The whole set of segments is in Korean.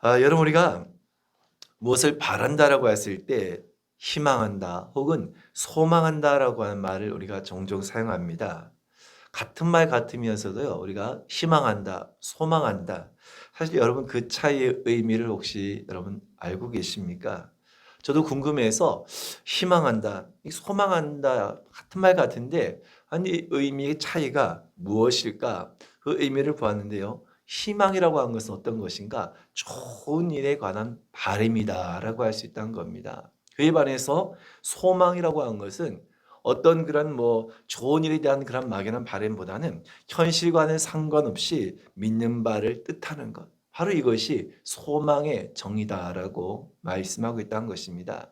여러분 우리가 무엇을 바란다라고 했을 때 희망한다 혹은 소망한다라고 하는 말을 우리가 종종 사용합니다. 같은 말 같으면서도요. 우리가 희망한다, 소망한다. 사실 여러분 그 차이의 의미를 혹시 여러분 알고 계십니까? 저도 궁금해서 희망한다, 소망한다 같은 말 같은데 아니 의미의 차이가 무엇일까? 그 의미를 보았는데요. 희망이라고 하는 것은 어떤 것인가? 좋은 일에 관한 바람이다라고 할 수 있다는 겁니다. 그에 반해서 소망이라고 하는 것은 어떤 그런 좋은 일에 대한 그런 막연한 바람보다는 현실과는 상관없이 믿는 바를 뜻하는 것. 바로 이것이 소망의 정의다라고 말씀하고 있다는 것입니다.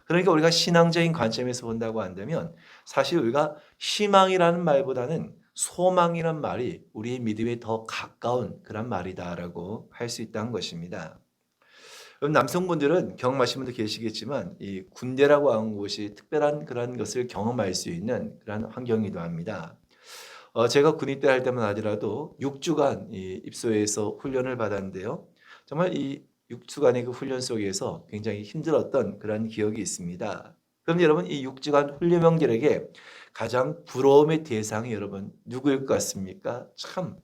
그러니까 우리가 신앙적인 관점에서 본다고 한다면 사실 우리가 희망이라는 말보다는 소망이란 말이 우리의 믿음에 더 가까운 그런 말이다라고 할 수 있다는 것입니다. 그럼 남성분들은 경험하신 분도 계시겠지만 이 군대라고 하는 곳이 특별한 그런 것을 경험할 수 있는 그런 환경이기도 합니다. 제가 군인 때 할 때만 하더라도 6주간 이 입소해서 훈련을 받았는데요. 정말 이 6주간의 그 훈련 속에서 굉장히 힘들었던 그런 기억이 있습니다. 그럼 여러분 이 6주간 훈련병들에게 가장 부러움의 대상이 여러분 누구일 것 같습니까? 참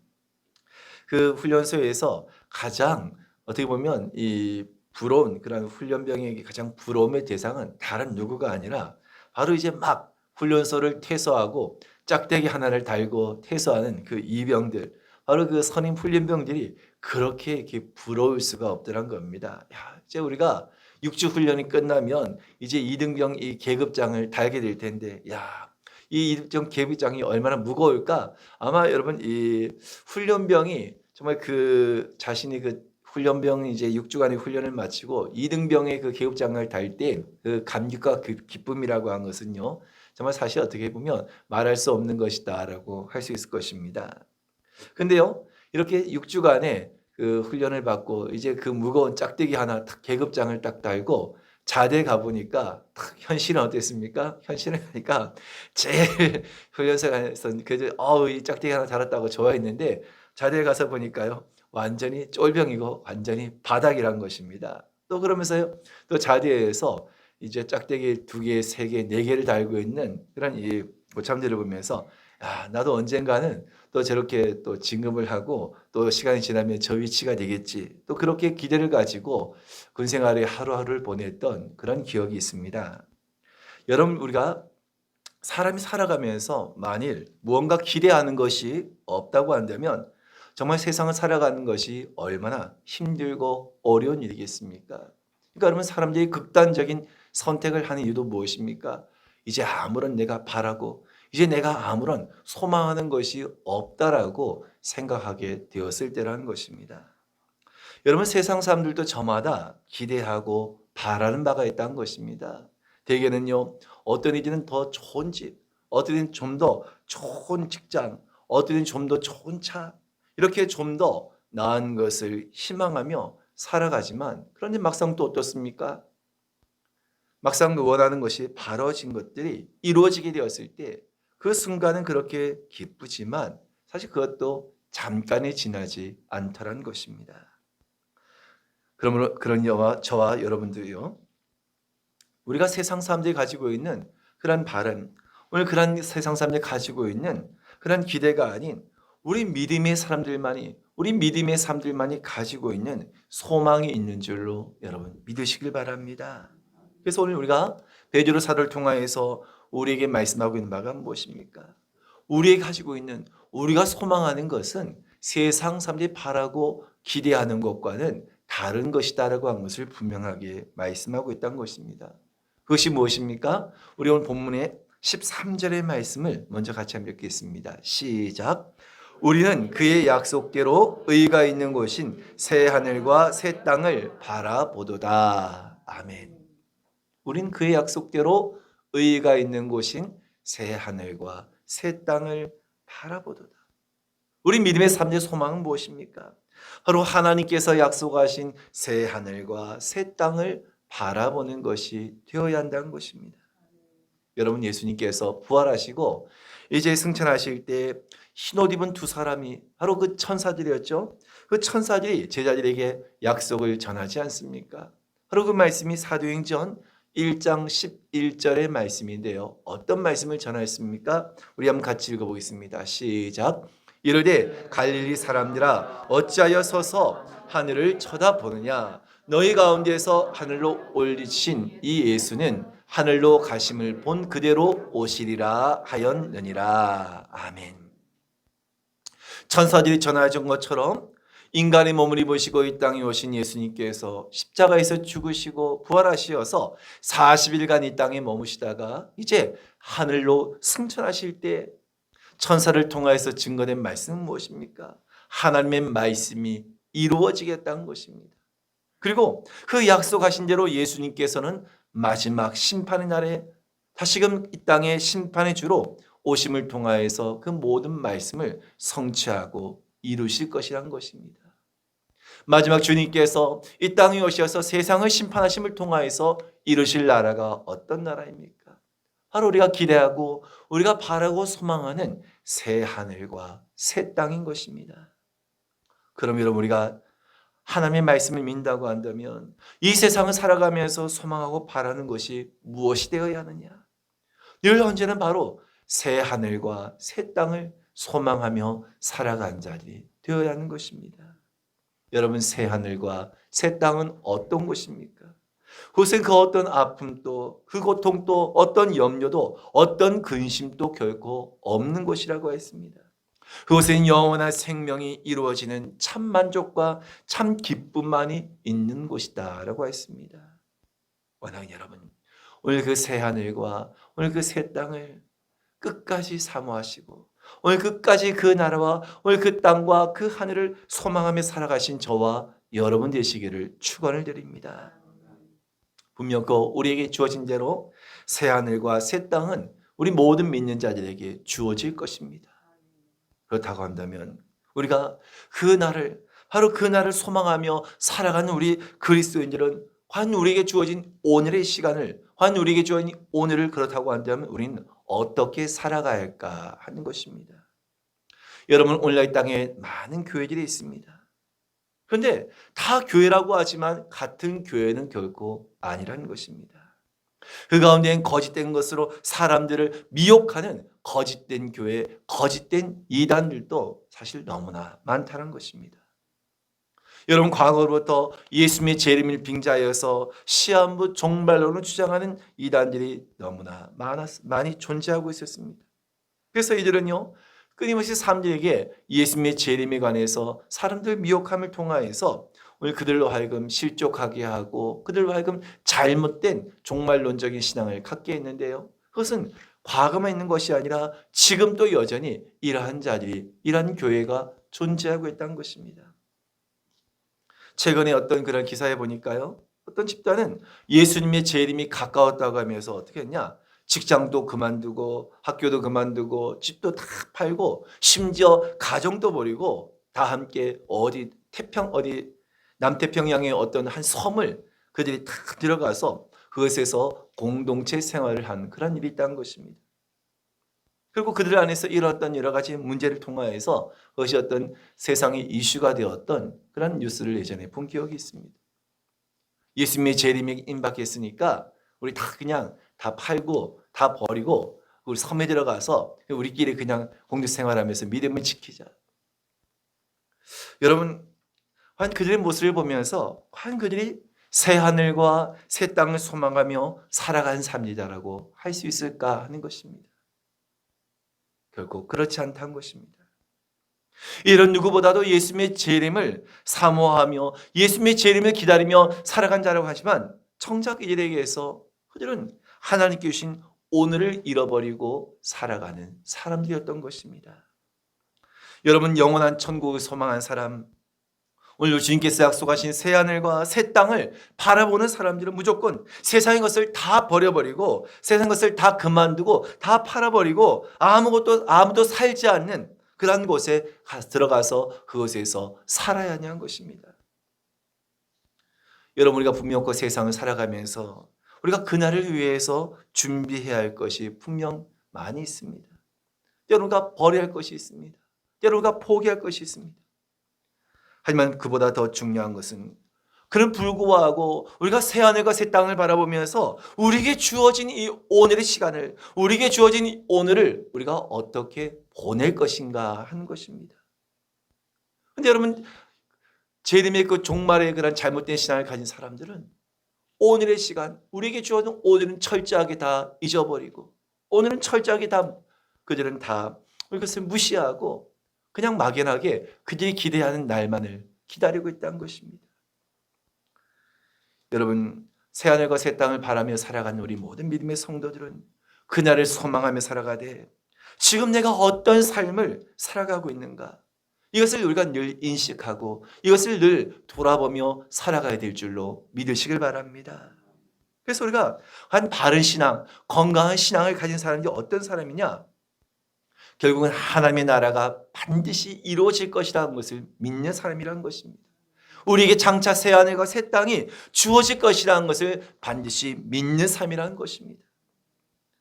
그 훈련소에서 가장 어떻게 보면 이 부러운 그런 훈련병에게 가장 부러움의 대상은 다른 누구가 아니라 바로 이제 막 훈련소를 퇴소하고 짝대기 하나를 달고 퇴소하는 그 이병들, 바로 그 선임 훈련병들이 그렇게 이렇게 부러울 수가 없더란 겁니다. 야, 이제 우리가 6주 훈련이 끝나면 이제 이등병 이 계급장을 달게 될 텐데, 야, 이 이등병 계급장이 얼마나 무거울까? 아마 여러분 이 훈련병이 정말 그 자신이 그 훈련병 이제 6주간의 훈련을 마치고 이등병의 그 계급장을 달 때 그 감격과 그 기쁨이라고 하는 것은요. 정말 사실 어떻게 보면 말할 수 없는 것이다라고 할 수 있을 것입니다. 근데요. 이렇게 6주간의 그 훈련을 받고 이제 그 무거운 짝대기 하나 탁 계급장을 딱 달고 자대에 가 보니까 탁 현실은 어땠습니까? 현실은 가니까 제일 훈련소에서 그 이 짝대기 하나 달았다고 좋아했는데 자대에 가서 보니까요. 완전히 쫄병이고 완전히 바닥이란 것입니다. 또 그러면서요. 또 자대에서 이제 짝대기 2개, 3개, 4개를 달고 있는 그런 이 고참들을 보면서 야, 나도 언젠가는 또 저렇게 또 진급을 하고 또 시간이 지나면 저 위치가 되겠지. 또 그렇게 기대를 가지고 군 생활의 하루하루를 보냈던 그런 기억이 있습니다. 여러분 우리가 사람이 살아가면서 만일 무언가 기대하는 것이 없다고 한다면 정말 세상을 살아가는 것이 얼마나 힘들고 어려운 일이겠습니까? 그러니까 여러분 사람들이 극단적인 선택을 하는 이유도 무엇입니까? 이제 아무런 내가 바라고 이제 내가 아무런 소망하는 것이 없다라고 생각하게 되었을 때라는 것입니다. 여러분 세상 사람들도 저마다 기대하고 바라는 바가 있다는 것입니다. 대개는요. 어떤 이들은 더 좋은 집, 어떤 이들은 좀 더 좋은 직장, 어떤 이들은 좀 더 좋은 차, 이렇게 좀 더 나은 것을 희망하며 살아가지만 그런데 막상 또 어떻습니까? 막상 원하는 것이 바라진 것들이 이루어지게 되었을 때 그 순간은 그렇게 기쁘지만 사실 그것도 잠깐에 지나지 않더란 것입니다. 그러므로 그런 저와 여러분들이요. 우리가 세상 사람들이 가지고 있는 그런 바람, 오늘 그런 세상 사람들이 가지고 있는 그런 기대가 아닌 우리 믿음의 사람들만이 가지고 있는 소망이 있는 줄로 여러분 믿으시길 바랍니다. 그래서 오늘 우리가 베드로 사도를 통하여서 우리에게 말씀하고 있는 바가 무엇입니까? 우리가 가지고 있는 우리가 소망하는 것은 세상 사람들이 바라고 기대하는 것과는 다른 것이다라고 하는 것을 분명하게 말씀하고 있다는 것입니다. 그것이 무엇입니까? 우리 오늘 본문의 13절의 말씀을 먼저 같이 한번 읽겠습니다. 시작. 우리는 그의 약속대로 의가 있는 곳인 새 하늘과 새 땅을 바라보도다. 아멘. 우린 그의 약속대로 의가 있는 곳인 새 하늘과 새 땅을 바라보도다. 우리 믿음의 삶의 소망은 무엇입니까? 바로 하나님께서 약속하신 새 하늘과 새 땅을 바라보는 것이 되어야 한다는 것입니다. 여러분 예수님께서 부활하시고 이제 승천하실 때 흰옷 입은 두 사람이 바로 그 천사들이었죠. 그 천사들이 제자들에게 약속을 전하지 않습니까? 바로 그 말씀이 사도행전 1장 11절의 말씀인데요. 어떤 말씀을 전하였습니까? 우리 한번 같이 읽어보겠습니다. 시작. 이르되 갈릴리 사람들아 어찌하여 서서 하늘을 쳐다보느냐. 너희 가운데서 하늘로 올리신 이 예수는 하늘로 가심을 본 그대로 오시리라 하였느니라. 아멘. 천사들이 전하준 것처럼 인간의 몸을 입으시고 이 땅에 오신 예수님께서 십자가에서 죽으시고 부활하시어서 40일간 이 땅에 머무시다가 이제 하늘로 승천하실 때 천사를 통하여서 증거된 말씀은 무엇입니까? 하나님의 말씀이 이루어지겠다는 것입니다. 그리고 그 약속하신 대로 예수님께서는 마지막 심판의 날에 다시금 이 땅의 심판의 주로 오심을 통하여서 그 모든 말씀을 성취하고 이루실 것이란 것입니다. 마지막 주님께서 이 땅에 오셔서 세상을 심판하심을 통하여서 이루실 나라가 어떤 나라입니까? 바로 우리가 기대하고 우리가 바라고 소망하는 새 하늘과 새 땅인 것입니다. 그럼 여러분, 우리가 하나님의 말씀을 믿는다고 한다면 이 세상을 살아가면서 소망하고 바라는 것이 무엇이 되어야 하느냐? 늘 언제나 바로 새 하늘과 새 땅을 소망하며 살아가는 자들이 되어야 하는 것입니다. 여러분, 새 하늘과 새 땅은 어떤 곳입니까? 그것은 그 어떤 아픔도, 그 고통도, 어떤 염려도, 어떤 근심도 결코 없는 곳이라고 했습니다. 그것은 영원한 생명이 이루어지는 참 만족과 참 기쁨만이 있는 곳이다 라고 했습니다. 원하는 여러분, 오늘 그 새 하늘과 오늘 그 새 땅을 끝까지 사모하시고 오늘 끝까지 그 나라와 오늘 그 땅과 그 하늘을 소망하며 살아가신 저와 여러분 되시기를 축원을 드립니다. 분명 그 우리에게 주어진 대로 새 하늘과 새 땅은 우리 모든 믿는 자들에게 주어질 것입니다. 그렇다고 한다면 우리가 그 날을, 바로 그 날을 소망하며 살아가는 우리 그리스도인들은 과연 우리에게 주어진 오늘의 시간을, 과연 우리에게 주어진 오늘을 그렇다고 한다면 우리는 어떻게 살아가야 할까 하는 것입니다. 여러분, 오늘날 땅에 많은 교회들이 있습니다. 그런데 다 교회라고 하지만 같은 교회는 결코 아니라는 것입니다. 그 가운데엔 거짓된 것으로 사람들을 미혹하는 거짓된 교회, 거짓된 이단들도 사실 너무나 많다는 것입니다. 여러분, 과거로부터 예수님의 재림을 빙자하여서 시한부 종말론을 주장하는 이단들이 너무나 많이 존재하고 있었습니다. 그래서 이들은요, 끊임없이 사람들에게 예수님의 재림에 관해서 사람들 미혹함을 통하여서 오늘 그들로 하여금 실족하게 하고 그들로 하여금 잘못된 종말론적인 신앙을 갖게 했는데요. 그것은 과거만 있는 것이 아니라 지금도 여전히 이러한 자들이, 이러한 교회가 존재하고 있다는 것입니다. 최근에 어떤 그런 기사에 보니까요, 어떤 집단은 예수님의 재림이 가까웠다고 하면서 어떻게 했냐, 직장도 그만두고 학교도 그만두고 집도 다 팔고 심지어 가정도 버리고 다 함께 어디 남태평양의 어떤 한 섬을 그들이 다 들어가서 그것에서 공동체 생활을 한 그런 일이 있다는 것입니다. 그리고 그들 안에서 일어났던 여러 가지 문제를 통하여서 그것이 어떤 세상의 이슈가 되었던 그런 뉴스를 예전에 본 기억이 있습니다. 예수님의 재림이 임박했으니까 우리 다 그냥 다 팔고 다 버리고 우리 섬에 들어가서 우리끼리 그냥 공동 생활하면서 믿음을 지키자. 여러분, 과연 그들의 모습을 보면서 과연 그들이 새 하늘과 새 땅을 소망하며 살아가는 삶이다라고 할 수 있을까 하는 것입니다. 결코 그렇지 않다는 것입니다. 이런 누구보다도 예수님의 재림을 사모하며 예수님의 재림을 기다리며 살아간 자라고 하지만 정작 이들에게서 그들은 하나님께 주신 오늘을 잃어버리고 살아가는 사람들이었던 것입니다. 여러분, 영원한 천국을 소망한 사람, 오늘 주님께서 약속하신 새 하늘과 새 땅을 바라보는 사람들은 무조건 세상의 것을 다 버려버리고 세상 것을 다 그만두고 다 팔아버리고 아무도 살지 않는 그런 곳에 들어가서 그곳에서 살아야 하는 것입니다. 여러분, 우리가 분명 그 세상을 살아가면서 우리가 그날을 위해서 준비해야 할 것이 분명 많이 있습니다. 여러분과 버려야 할 것이 있습니다. 때로 우리가 포기할 것이 있습니다. 하지만 그보다 더 중요한 것은 그는 불구하고 우리가 새하늘과 새 땅을 바라보면서 우리에게 주어진 이 오늘의 시간을, 우리에게 주어진 이 오늘을 우리가 어떻게 보낼 것인가 하는 것입니다. 근데 여러분, 재림의 그 종말의 그런 잘못된 신앙을 가진 사람들은 오늘의 시간, 우리에게 주어진 오늘은 철저하게 다 잊어버리고, 오늘은 철저하게 다 그들은 다 이것을 무시하고 그냥 막연하게 그들이 기대하는 날만을 기다리고 있다는 것입니다. 여러분, 새하늘과 새 땅을 바라며 살아가는 우리 모든 믿음의 성도들은 그날을 소망하며 살아가되 지금 내가 어떤 삶을 살아가고 있는가, 이것을 우리가 늘 인식하고 이것을 늘 돌아보며 살아가야 될 줄로 믿으시길 바랍니다. 그래서 우리가 한 바른 신앙, 건강한 신앙을 가진 사람이 어떤 사람이냐? 결국은 하나님의 나라가 반드시 이루어질 것이라는 것을 믿는 사람이라는 것입니다. 우리에게 장차 새하늘과 새 땅이 주어질 것이라는 것을 반드시 믿는 삶이라는 것입니다.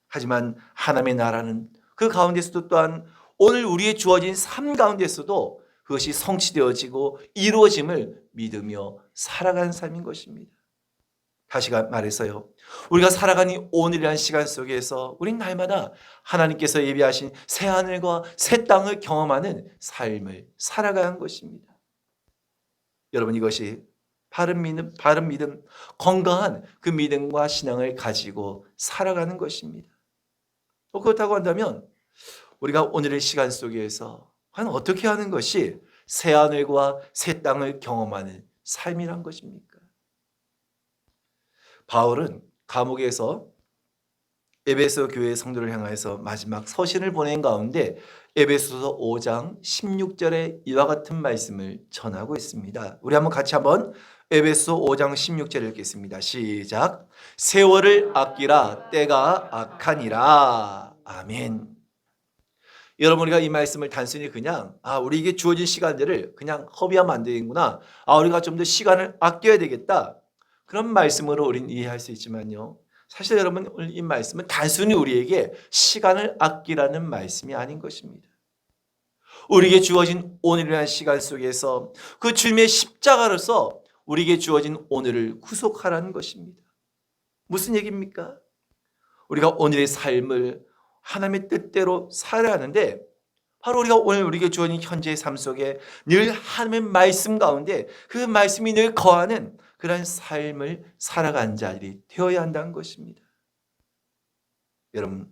하지만 하나님의 나라는 그 가운데서도 또한 오늘 우리의 주어진 삶 가운데서도 그것이 성취되어지고 이루어짐을 믿으며 살아가는 삶인 것입니다. 다시 말해서요, 우리가 살아가는 오늘이라는 시간 속에서 우린 날마다 하나님께서 예비하신 새하늘과 새 땅을 경험하는 삶을 살아가는 것입니다. 여러분, 이것이 바른 믿음, 건강한 그 믿음과 신앙을 가지고 살아가는 것입니다. 그렇다고 한다면 우리가 오늘의 시간 속에서 과연 어떻게 하는 것이 새하늘과 새 땅을 경험하는 삶이란 것입니까? 바울은 감옥에서 에베소 교회 성도를 향해서 마지막 서신을 보낸 가운데 에베소서 5장 16절에 이와 같은 말씀을 전하고 있습니다. 우리 같이 에베소 5장 16절 읽겠습니다. 시작. 세월을 아끼라 때가 악하니라. 아멘. 여러분, 우리가 이 말씀을 단순히 그냥 우리에게 주어진 시간들을 그냥 허비하면 안 되겠구나, 우리가 좀 더 시간을 아껴야 되겠다, 그런 말씀으로 우리는 이해할 수 있지만요, 사실 여러분, 이 말씀은 단순히 우리에게 시간을 아끼라는 말씀이 아닌 것입니다. 우리에게 주어진 오늘이라는 시간 속에서 그 주님의 십자가로서 우리에게 주어진 오늘을 구속하라는 것입니다. 무슨 얘기입니까? 우리가 오늘의 삶을 하나님의 뜻대로 살아야 하는데, 바로 우리가 오늘 우리에게 주어진 현재의 삶 속에 늘 하나님의 말씀 가운데 그 말씀이 늘 거하는 그런 삶을 살아가는 자들이 되어야 한다는 것입니다. 여러분,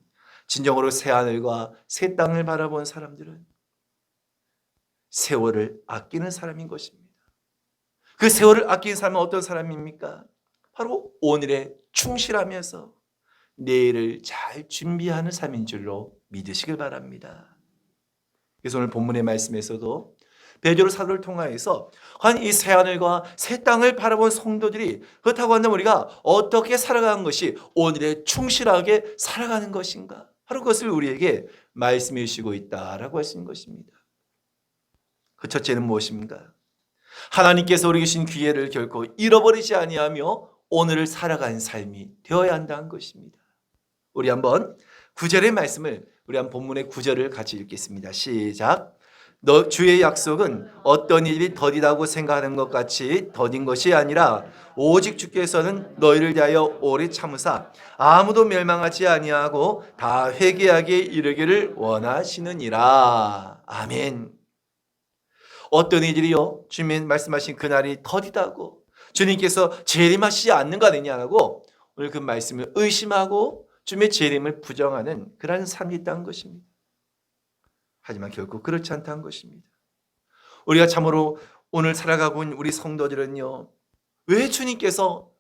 진정으로 새하늘과 새 땅을 바라본 사람들은 세월을 아끼는 사람인 것입니다. 그 세월을 아끼는 사람은 어떤 사람입니까? 바로 오늘에 충실하면서 내일을 잘 준비하는 삶인 줄로 믿으시길 바랍니다. 그래서 오늘 본문의 말씀에서도 베드로 사도를 통하여서 과연 이 새하늘과 새 땅을 바라본 성도들이 그렇다고 한다면 우리가 어떻게 살아가는 것이 오늘에 충실하게 살아가는 것인가, 바로 그것을 우리에게 말씀해 주시고 있다라고 하시는 것입니다. 그 첫째는 무엇입니까? 하나님께서 우리에게 주신 기회를 결코 잃어버리지 아니하며 오늘을 살아가는 삶이 되어야 한다는 것입니다. 우리 9절의 말씀을, 우리 본문의 9절을 같이 읽겠습니다. 시작. 너 주의 약속은 어떤 일이 더디다고 생각하는 것 같이 더딘 것이 아니라 오직 주께서는 너희를 대하여 오래 참으사 아무도 멸망하지 아니하고 다 회개하게 이르기를 원하시느니라. 아멘. 어떤 일이요? 주님 말씀하신 그날이 더디다고, 주님께서 재림하시지 않는 거 아니냐고 오늘 그 말씀을 의심하고 주님의 재림을 부정하는 그런 삶이 있다는 것입니다. 하지만 결코 그렇지 않다는 것입니다. 우리가 참으로 오늘 살아가고 있는 우리 성도들은요, 왜 주님께서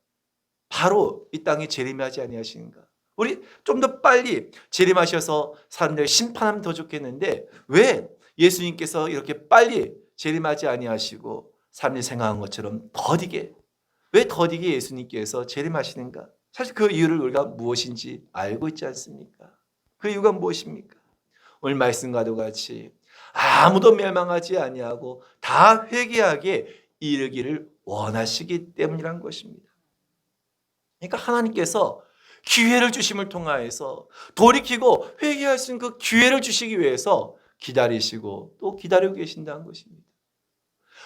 바로 이 땅에 재림하지 아니하시는가? 우리 좀 더 빨리 재림하셔서 사람들 심판하면 더 좋겠는데 왜 예수님께서 이렇게 빨리 재림하지 아니하시고 사람들이 생각한 것처럼 왜 더디게 예수님께서 재림하시는가? 사실 그 이유를 우리가 무엇인지 알고 있지 않습니까? 그 이유가 무엇입니까? 오늘 말씀과도 같이 아무도 멸망하지 아니하고 다 회개하게 이르기를 원하시기 때문이란 것입니다. 그러니까 하나님께서 기회를 주심을 통하여서 돌이키고 회개할 수 있는 그 기회를 주시기 위해서 기다리시고 또 기다리고 계신다는 것입니다.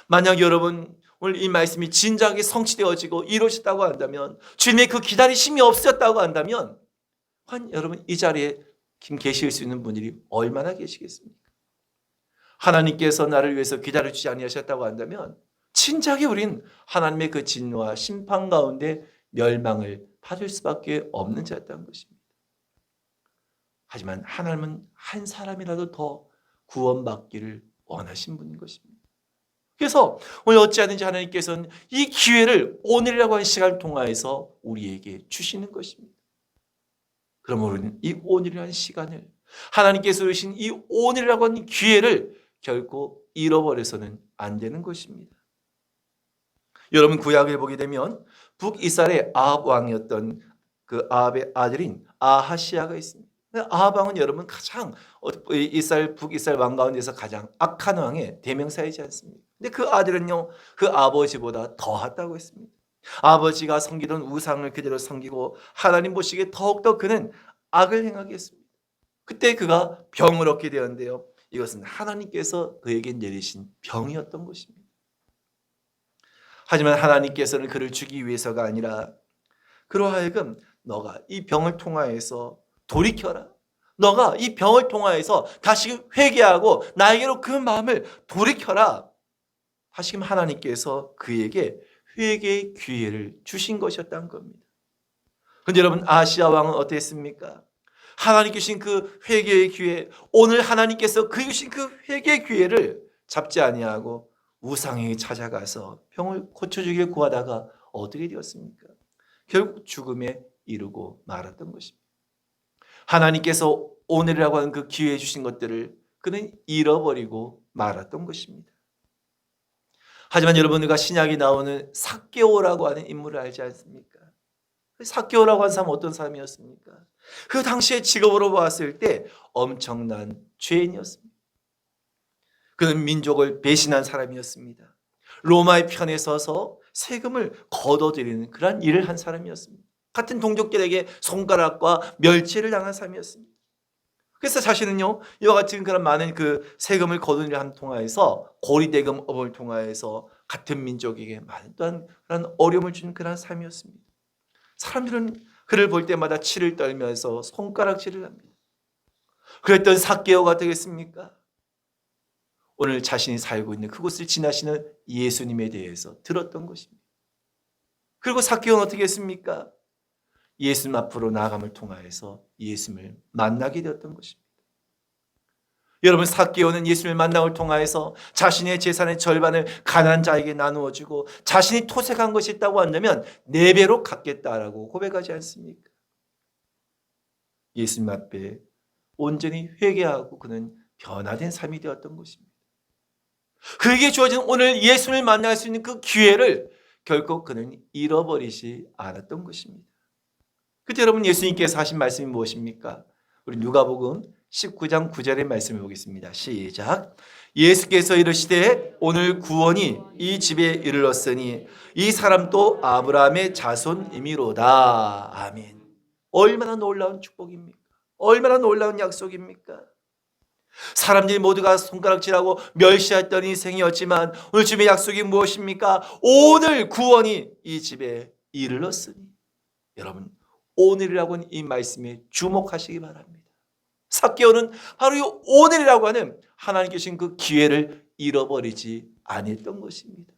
만약 여러분 오늘 이 말씀이 진작에 성취되어지고 이루어졌다고 한다면, 주님의 그 기다리심이 없었다고 한다면, 여러분 이 자리에 계실 수 있는 분들이 얼마나 계시겠습니까? 하나님께서 나를 위해서 기다려주지 아니하셨다고 한다면 진작에 우린 하나님의 그 진노와 심판 가운데 멸망을 받을 수밖에 없는 자였다는 것입니다. 하지만 하나님은 한 사람이라도 더 구원받기를 원하신 분인 것입니다. 그래서 오늘 어찌하든지 하나님께서는 이 기회를 오늘이라고 하는 시간을 통하여서 우리에게 주시는 것입니다. 그럼 우리는 이 오늘이라는 시간을, 하나님께서 주신 이 오늘이라고 하는 기회를 결코 잃어버려서는 안 되는 것입니다. 여러분 구약을 보게 되면 북이스라엘의 아합 왕이었던 그 아합의 아들인 아하시아가 있습니다. 아합 왕은 여러분 가장 북이스라엘 왕 가운데서 가장 악한 왕의 대명사이지 않습니까? 근데 그 아들은요, 그 아버지보다 더하다고 했습니다. 아버지가 섬기던 우상을 그대로 섬기고 하나님 보시기에 더욱더 그는 악을 행하게 했습니다. 그때 그가 병을 얻게 되었는데요, 이것은 하나님께서 그에게 내리신 병이었던 것입니다. 하지만 하나님께서는 그를 죽이기 위해서가 아니라 그로 하여금 너가 이 병을 통하여서 돌이켜라, 너가 이 병을 통하여서 다시 회개하고 나에게로 그 마음을 돌이켜라, 하시면 하나님께서 그에게 회개의 기회를 주신 것이었다는 겁니다. 그런데 여러분 아시아 왕은 어땠습니까? 하나님께 주신 그 회개의 기회, 오늘 하나님께서 그 주신 그 회개의 기회를 잡지 아니하고 우상에게 찾아가서 병을 고쳐주기를 구하다가 어떻게 되었습니까? 결국 죽음에 이르고 말았던 것입니다. 하나님께서 오늘이라고 하는 그 기회에 주신 것들을 그는 잃어버리고 말았던 것입니다. 하지만 여러분, 우리가 신약에 나오는 삭개오라고 하는 인물을 알지 않습니까? 삭개오라고 하는 사람은 어떤 사람이었습니까? 그 당시의 직업으로 보았을 때 엄청난 죄인이었습니다. 그는 민족을 배신한 사람이었습니다. 로마의 편에 서서 세금을 걷어들이는 그런 일을 한 사람이었습니다. 같은 동족들에게 손가락과 멸치를 당한 사람이었습니다. 그래서 자신은요, 이와 같은 그런 많은 그 세금을 거두는 일을 통하여서 고리대금업을 통하여서 같은 민족에게 많은 또한 그런 어려움을 주는 그런 삶이었습니다. 사람들은 그를 볼 때마다 치를 떨면서 손가락질을 합니다. 그랬던 삭개오가 되겠습니까? 오늘 자신이 살고 있는 그곳을 지나시는 예수님에 대해서 들었던 것입니다. 그리고 삭개오는 어떻게 했습니까? 예수님 앞으로 나아감을 통하여서 예수님을 만나게 되었던 것입니다. 여러분, 삭개오는 예수님을 만남을 통하여서 자신의 재산의 절반을 가난한 자에게 나누어 주고 자신이 토색한 것이 있다고 한다면 4배로 갚겠다라고 고백하지 않습니까? 예수님 앞에 온전히 회개하고 그는 변화된 삶이 되었던 것입니다. 그에게 주어진 오늘 예수님을 만날 수 있는 그 기회를 결코 그는 잃어버리지 않았던 것입니다. 그때 여러분, 예수님께서 하신 말씀이 무엇입니까? 우리 누가복음 19장 9절의 말씀을 보겠습니다. 시작. 예수께서 이르시되 오늘 구원이 이 집에 이르렀으니 이 사람도 아브라함의 자손이미로다. 아멘. 얼마나 놀라운 축복입니까? 얼마나 놀라운 약속입니까? 사람들이 모두가 손가락질하고 멸시했던 인생이었지만 오늘 주님의 약속이 무엇입니까? 오늘 구원이 이 집에 이르렀으니. 여러분, 오늘이라고 하는 이 말씀에 주목하시기 바랍니다. 삭개오는 바로 이 오늘이라고 하는 하나님께 주신 그 기회를 잃어버리지 않았던 것입니다.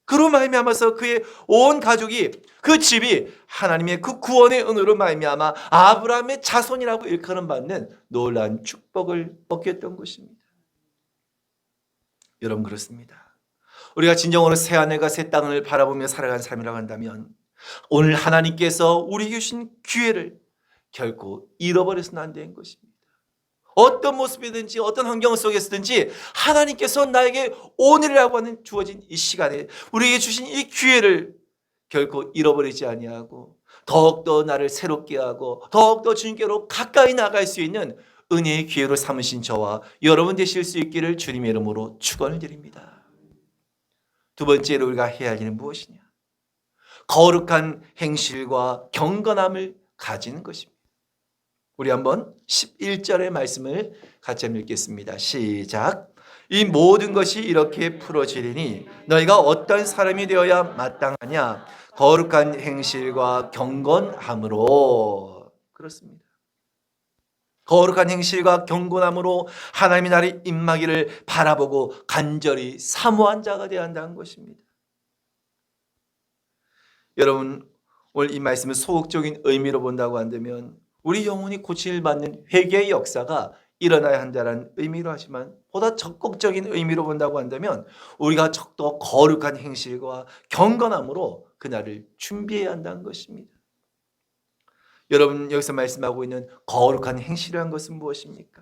그로 말미암아서 그의 온 가족이, 그 집이 하나님의 그 구원의 은혜로 말미암아 아브라함의 자손이라고 일컬음 받는 놀라운 축복을 얻게 했던 것입니다. 여러분, 그렇습니다. 우리가 진정으로 새 하늘과 새 땅을 바라보며 살아가는 삶이라고 한다면 오늘 하나님께서 우리에게 주신 기회를 결코 잃어버려서는 안 되는 것입니다. 어떤 모습이든지 어떤 환경 속에서든지 하나님께서 나에게 오늘이라고 하는 주어진 이 시간에 우리에게 주신 이 기회를 결코 잃어버리지 아니하고 더욱더 나를 새롭게 하고 더욱더 주님께로 가까이 나갈 수 있는 은혜의 기회로 삼으신 저와 여러분 되실 수 있기를 주님의 이름으로 축원을 드립니다. 두 번째로 우리가 해야 할 일은 무엇이냐? 거룩한 행실과 경건함을 가지는 것입니다. 우리 한번 11절의 말씀을 같이 한번 읽겠습니다. 시작. 이 모든 것이 이렇게 풀어지리니 너희가 어떤 사람이 되어야 마땅하냐? 거룩한 행실과 경건함으로. 그렇습니다. 거룩한 행실과 경건함으로 하나님이 나를 임하기를 바라보고 간절히 사모한 자가 되어야 한다는 것입니다. 여러분, 오늘 이 말씀을 소극적인 의미로 본다고 한다면 우리 영혼이 고침을 받는 회개의 역사가 일어나야 한다는 의미로 하지만, 보다 적극적인 의미로 본다고 한다면 우리가 더 거룩한 행실과 경건함으로 그날을 준비해야 한다는 것입니다. 여러분, 여기서 말씀하고 있는 거룩한 행실이라는 것은 무엇입니까?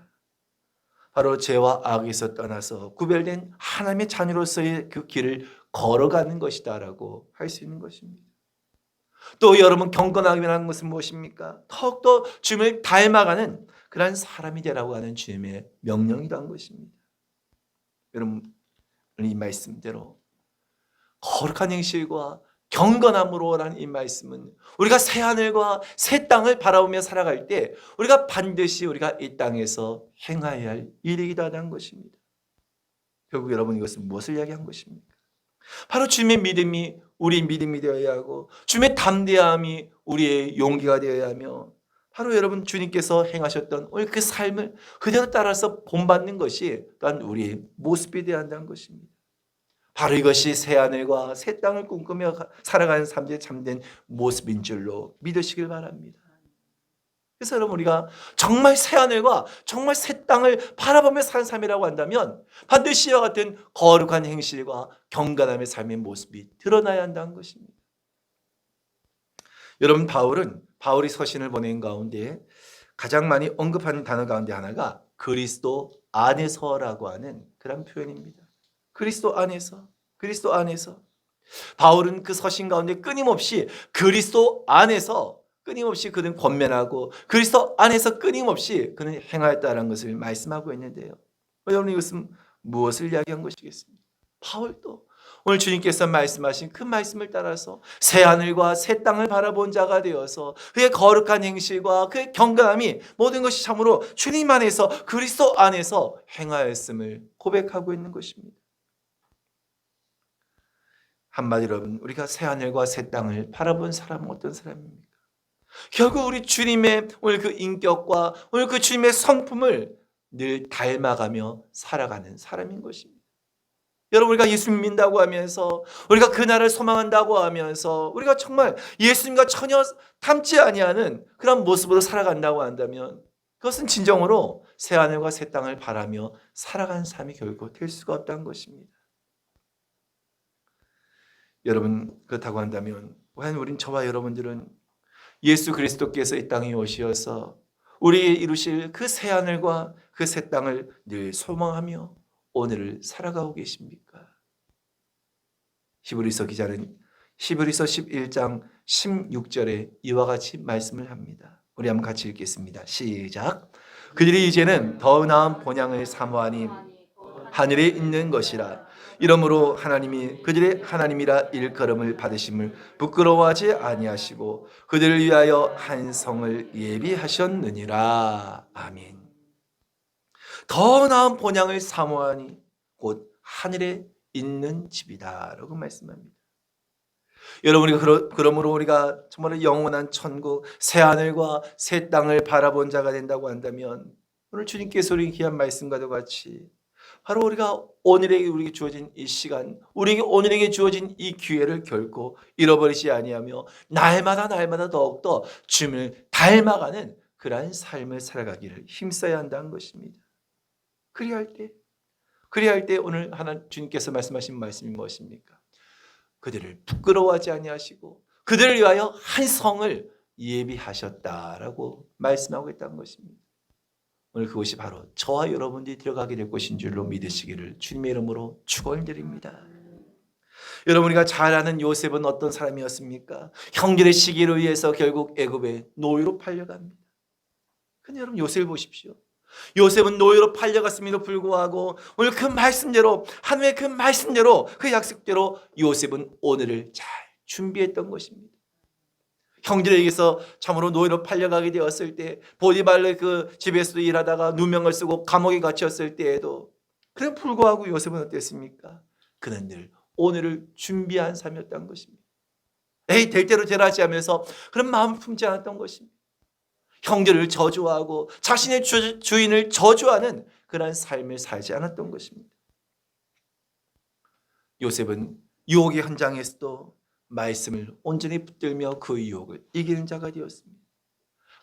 바로 죄와 악에서 떠나서 구별된 하나님의 자녀로서의 그 길을 걸어가는 것이다라고 할 수 있는 것입니다. 또 여러분, 경건함이라는 것은 무엇입니까? 더욱더 주님을 닮아가는 그런 사람이 되라고 하는 주님의 명령이라는 것입니다. 여러분, 이 말씀대로 거룩한 행실과 경건함으로라는 이 말씀은 우리가 새 하늘과 새 땅을 바라보며 살아갈 때 우리가 반드시 우리가 이 땅에서 행해야 할 일이라는 것입니다. 결국 여러분, 이것은 무엇을 이야기한 것입니까? 바로 주님의 믿음이 우리 믿음이 되어야 하고, 주님의 담대함이 우리의 용기가 되어야 하며, 바로 여러분 주님께서 행하셨던 오늘 그 삶을 그대로 따라서 본받는 것이 또한 우리의 모습이 되어야 한다는 것입니다. 바로 이것이 새 하늘과 새 땅을 꿈꾸며 살아가는 삶의 참된 모습인 줄로 믿으시길 바랍니다. 그래서 여러분, 우리가 정말 새 하늘과 정말 새 땅을 바라보며 사는 삶이라고 한다면 반드시 이와 같은 거룩한 행실과 경건함의 삶의 모습이 드러나야 한다는 것입니다. 여러분, 바울이 서신을 보낸 가운데 가장 많이 언급하는 단어 가운데 하나가 그리스도 안에서라고 하는 그런 표현입니다. 그리스도 안에서. 바울은 그 서신 가운데 끊임없이 그리스도 안에서 끊임없이 그는 권면하고 그리스도 안에서 끊임없이 그는 행하였다는 것을 말씀하고 있는데요. 여러분, 이것은 무엇을 이야기한 것이겠습니까? 바울도 오늘 주님께서 말씀하신 그 말씀을 따라서 새 하늘과 새 땅을 바라본 자가 되어서 그의 거룩한 행실과 그의 경건함이 모든 것이 참으로 주님 안에서 그리스도 안에서 행하였음을 고백하고 있는 것입니다. 한마디로 여러분, 우리가 새 하늘과 새 땅을 바라본 사람은 어떤 사람입니까? 결국 우리 주님의 오늘 그 인격과 오늘 그 주님의 성품을 늘 닮아가며 살아가는 사람인 것입니다. 여러분, 우리가 예수 믿는다고 하면서 우리가 그날을 소망한다고 하면서 우리가 정말 예수님과 전혀 닮지 아니하는 그런 모습으로 살아간다고 한다면 그것은 진정으로 새 하늘과 새 땅을 바라며 살아가는 삶이 결코 될 수가 없다는 것입니다. 여러분, 그렇다고 한다면 과연 우린, 저와 여러분들은 예수 그리스도께서 이 땅에 오셔서 우리에게 이루실 그 새 하늘과 그 새 땅을 늘 소망하며 오늘을 살아가고 계십니까? 히브리서 기자는 히브리서 11장 16절에 이와 같이 말씀을 합니다. 우리 한번 같이 읽겠습니다. 시작. 그들이 이제는 더 나은 본향을 사모하니 하늘에 있는 것이라. 이러므로 하나님이 그들의 하나님이라 일컬음을 받으심을 부끄러워하지 아니하시고 그들을 위하여 한 성을 예비하셨느니라. 아멘. 더 나은 본향을 사모하니 곧 하늘에 있는 집이다 라고 말씀합니다. 여러분, 그러므로 우리가 정말 영원한 천국, 새 하늘과 새 땅을 바라본 자가 된다고 한다면 오늘 주님께서 우리 귀한 말씀과도 같이 바로 우리가 우리에게 주어진 이 시간, 오늘에게 주어진 이 기회를 결코 잃어버리지 아니하며 날마다 더욱더 주님을 닮아가는 그러한 삶을 살아가기를 힘써야 한다는 것입니다. 그리할 때 오늘 주님께서 말씀하신 말씀이 무엇입니까? 그들을 부끄러워하지 아니하시고 그들을 위하여 한 성을 예비하셨다라고 말씀하고 있다는 것입니다. 오늘 그것이 바로 저와 여러분들이 들어가게 될 것인 줄로 믿으시기를 주님의 이름으로 축원드립니다. 여러분, 우리가 잘 아는 요셉은 어떤 사람이었습니까? 형들의 시기로 의해서 결국 애굽의 노예로 팔려갑니다. 근데 여러분, 요셉을 보십시오. 요셉은 노예로 팔려갔음에도 불구하고 오늘 그 말씀대로, 하나님의 그 말씀대로, 그 약속대로 요셉은 오늘을 잘 준비했던 것입니다. 형들에게서 참으로 노예로 팔려가게 되었을 때, 보디발의 그 집에서도 일하다가 누명을 쓰고 감옥에 갇혔을 때에도, 그래 불구하고 요셉은 어땠습니까? 그는 늘 오늘을 준비한 삶이었던 것입니다. 에이 될 대로 되라 하면서 그런 마음을 품지 않았던 것입니다. 형제를 저주하고 자신의 주인을 저주하는 그러한 삶을 살지 않았던 것입니다. 요셉은 유혹의 현장에서도 말씀을 온전히 붙들며 그 유혹을 이기는 자가 되었습니다.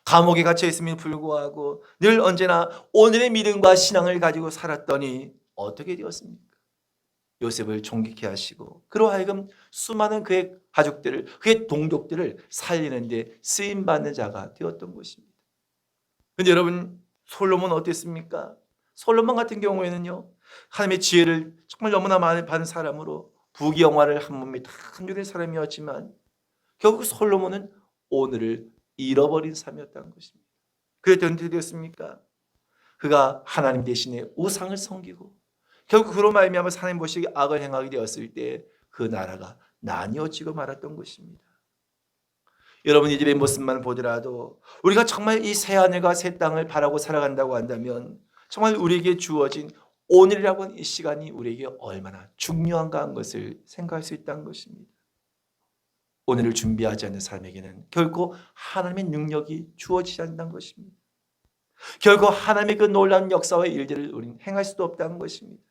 감옥에 갇혀 있음에도 불구하고 늘 언제나 오늘의 믿음과 신앙을 가지고 살았더니 어떻게 되었습니까? 요셉을 존귀케 하시고 그로 하여금 수많은 그의 가족들을, 그의 동족들을 살리는 데 쓰임받는 자가 되었던 것입니다. 근데 여러분, 솔로몬 어땠습니까? 솔로몬 같은 경우에는요, 하나님의 지혜를 정말 너무나 많이 받은 사람으로 부귀영화를 한 몸에 다 누린 사람이었지만 결국 솔로몬은 오늘을 잃어버린 삶이었다는 것입니다. 그랬더니 어떻게 되었습니까? 그가 하나님 대신에 우상을 섬기고 결국 그로 말미암아 하나님 보시기에 악을 행하게 되었을 때 그 나라가 나뉘어지고 말았던 것입니다. 여러분, 이들의 모습만 보더라도 우리가 정말 이 새 하늘과 새 땅을 바라고 살아간다고 한다면 정말 우리에게 주어진 오늘이라고 하는 이 시간이 우리에게 얼마나 중요한가 하는 것을 생각할 수 있다는 것입니다. 오늘을 준비하지 않는 사람에게는 결코 하나님의 능력이 주어지지 않는다는 것입니다. 결코 하나님의 그 놀라운 역사와 일들을 우리는 행할 수도 없다는 것입니다.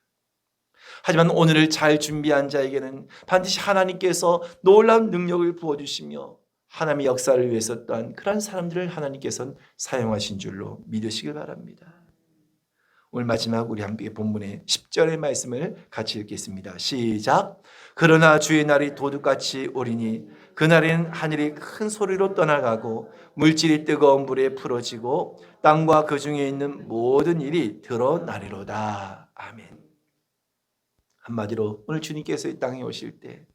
하지만 오늘을 잘 준비한 자에게는 반드시 하나님께서 놀라운 능력을 부어주시며 하나님의 역사를 위해서 또한 그런 사람들을 하나님께서는 사용하신 줄로 믿으시길 바랍니다. 오늘 마지막 우리 함께 본문의 10절의 말씀을 같이 읽겠습니다. 시작. 그러나 주의 날이 도둑같이 오리니 그날에는 하늘이 큰 소리로 떠나가고 물질이 뜨거운 불에 풀어지고 땅과 그 중에 있는 모든 일이 드러나리로다. 아멘. 한마디로 오늘 주님께서 이 땅에 오실 때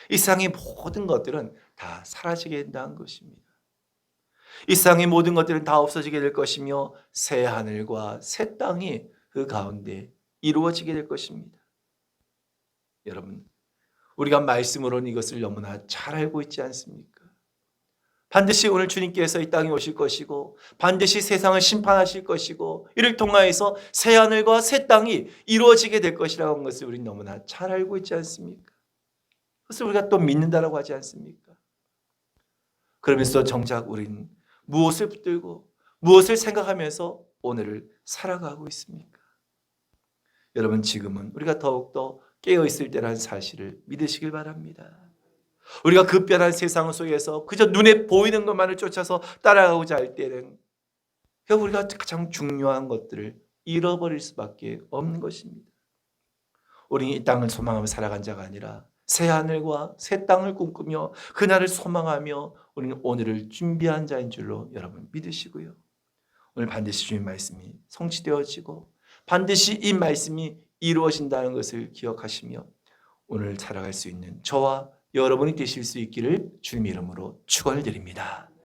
이 세상의 모든 것들은 다 사라지게 된다는 것입니다. 이 세상의 모든 것들은 다 없어지게 될 것이며 새 하늘과 새 땅이 그 가운데 이루어지게 될 것입니다. 여러분, 우리가 말씀으로는 이것을 너무나 잘 알고 있지 않습니까? 반드시 오늘 주님께서 이 땅에 오실 것이고 반드시 세상을 심판하실 것이고 이를 통하여서 새 하늘과 새 땅이 이루어지게 될 것이라는 하는 것을 우리는 너무나 잘 알고 있지 않습니까? 그것을 우리가 또 믿는다라고 하지 않습니까? 그러면서 정작 우리는 무엇을 붙들고 무엇을 생각하면서 오늘을 살아가고 있습니까? 여러분, 지금은 우리가 더욱더 깨어있을 때라는 사실을 믿으시길 바랍니다. 우리가 급변한 세상 속에서 그저 눈에 보이는 것만을 쫓아서 따라가고자 할 때는 결국 우리가 가장 중요한 것들을 잃어버릴 수밖에 없는 것입니다. 우리는 이 땅을 소망하며 살아간 자가 아니라 새 하늘과 새 땅을 꿈꾸며 그날을 소망하며 우리는 오늘을 준비한 자인 줄로 여러분 믿으시고요. 오늘 반드시 주님 말씀이 성취되어지고 반드시 이 말씀이 이루어진다는 것을 기억하시며 오늘 살아갈 수 있는 저와 여러분이 되실 수 있기를 주님의 이름으로 축원을 드립니다.